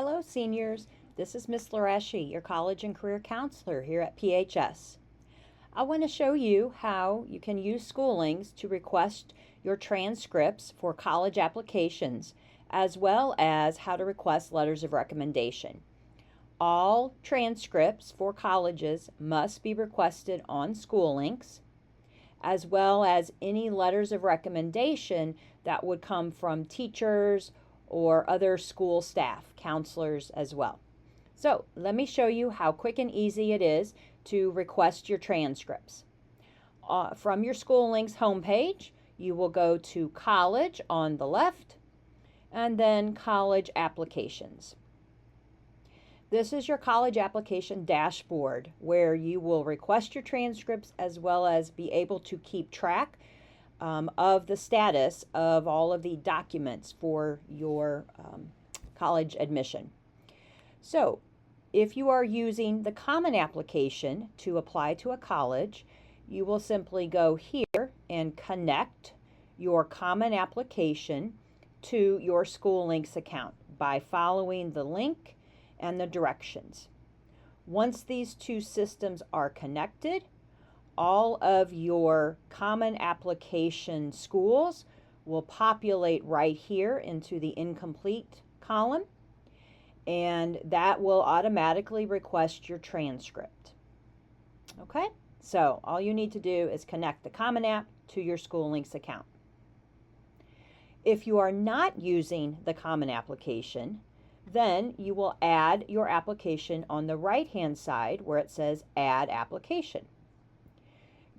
Hello, seniors. This is Miss Lareshi, your college and career counselor here at PHS. I want to show you how you can use SchooLinks to request your transcripts for college applications, as well as how to request letters of recommendation. All transcripts for colleges must be requested on SchooLinks, as well as any letters of recommendation that would come from teachers or other school staff, counselors as well. So let me show you how quick and easy it is to request your transcripts. From your SchooLinks homepage, you will go to College on the left, and then College Applications. This is your college application dashboard where you will request your transcripts as well as be able to keep track of the status of all of the documents for your college admission. So if you are using the common application to apply to a college, you will simply go here and connect your common application to your SchooLinks account by following the link and the directions. Once these two systems are connected, all of your common application schools will populate right here into the incomplete column, and that will automatically request your transcript. Okay, so all you need to do is connect the common app to your SchooLinks account. If you are not using the common application, then you will add your application on the right-hand side where it says Add Application.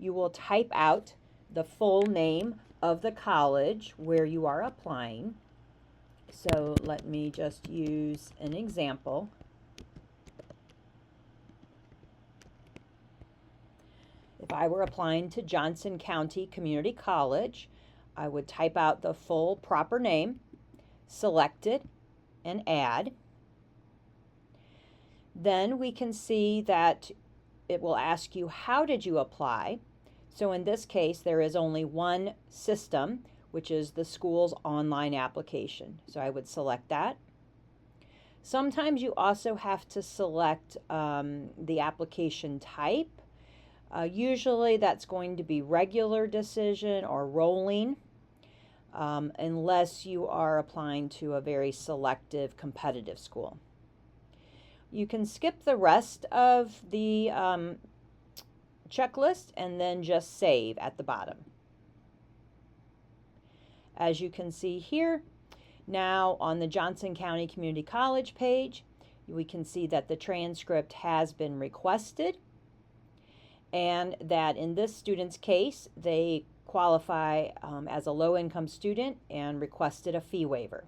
You will type out the full name of the college where you are applying. So let me just use an example. If I were applying to Johnson County Community College, I would type out the full proper name, select it, and add. Then we can see that it will ask you, how did you apply? So in this case, there is only one system, which is the school's online application. So I would select that. Sometimes you also have to select the application type. Usually that's going to be regular decision or rolling, unless you are applying to a very selective competitive school. You can skip the rest of the checklist and then just save at the bottom. As you can see here, now on the Johnson County Community College page, we can see that the transcript has been requested, and that in this student's case, they qualify as a low-income student and requested a fee waiver.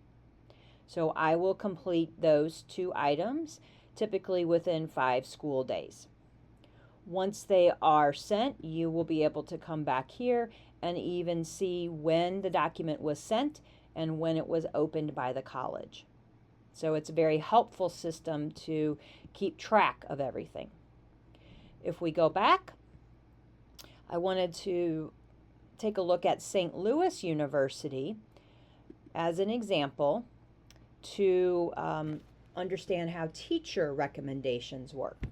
So I will complete those two items, typically within 5 school days. Once they are sent, you will be able to come back here and even see when the document was sent and when it was opened by the college. So it's a very helpful system to keep track of everything. If we go back, I wanted to take a look at St. Louis University as an example to understand how teacher recommendations work.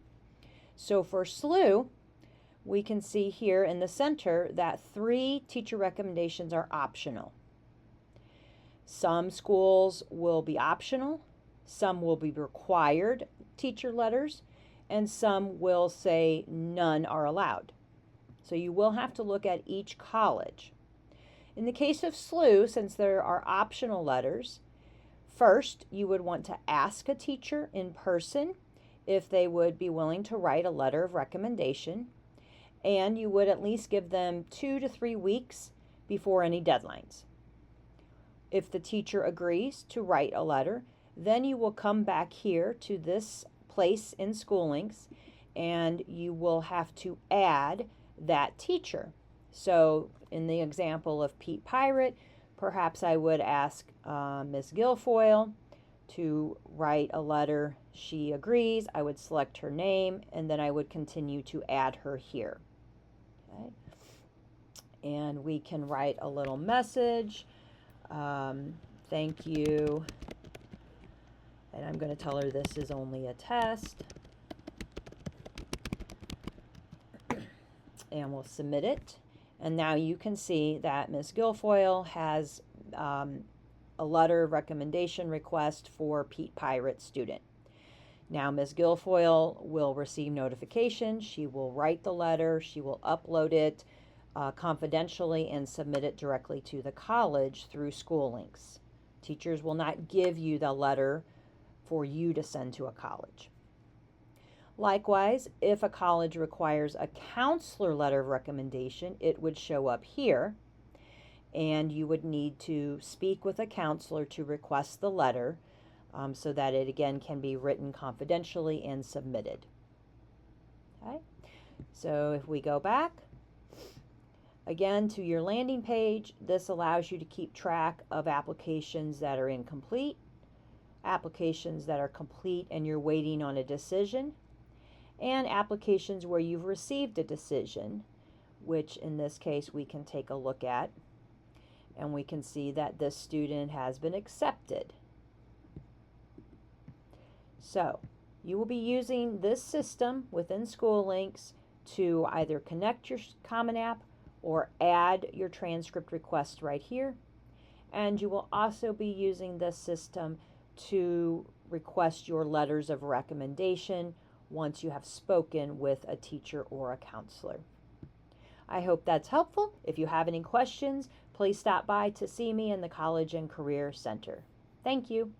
So for SLU, we can see here in the center that 3 teacher recommendations are optional. Some schools will be optional, some will be required teacher letters, and some will say none are allowed. So you will have to look at each college. In the case of SLU, since there are optional letters, first you would want to ask a teacher in person if they would be willing to write a letter of recommendation, and you would at least give them 2 to 3 weeks before any deadlines. If the teacher agrees to write a letter, then you will come back here to this place in SchooLinks and you will have to add that teacher. So in the example of Pete Pirate, perhaps I would ask Ms. Guilfoyle to write a letter. She agrees. I would select her name, and then I would continue to add her here. Okay. And we can write a little message. Thank you. And I'm going to tell her this is only a test. And we'll submit it. And now you can see that Ms. Guilfoyle has a letter of recommendation request for Pete Pirate student. Now Ms. Guilfoyle will receive notification. She will write the letter. She will upload it confidentially and submit it directly to the college through SchooLinks. Teachers will not give you the letter for you to send to a college. Likewise, if a college requires a counselor letter of recommendation, it would show up here, and you would need to speak with a counselor to request the letter so that it again can be written confidentially and submitted. Okay, so if we go back again to your landing page, this allows you to keep track of applications that are incomplete, applications that are complete and you're waiting on a decision, and applications where you've received a decision, which in this case we can take a look at, and we can see that this student has been accepted. So you will be using this system within SchooLinks to either connect your Common App or add your transcript request right here, and you will also be using this system to request your letters of recommendation once you have spoken with a teacher or a counselor. I hope that's helpful. If you have any questions, please stop by to see me in the College and Career Center. Thank you.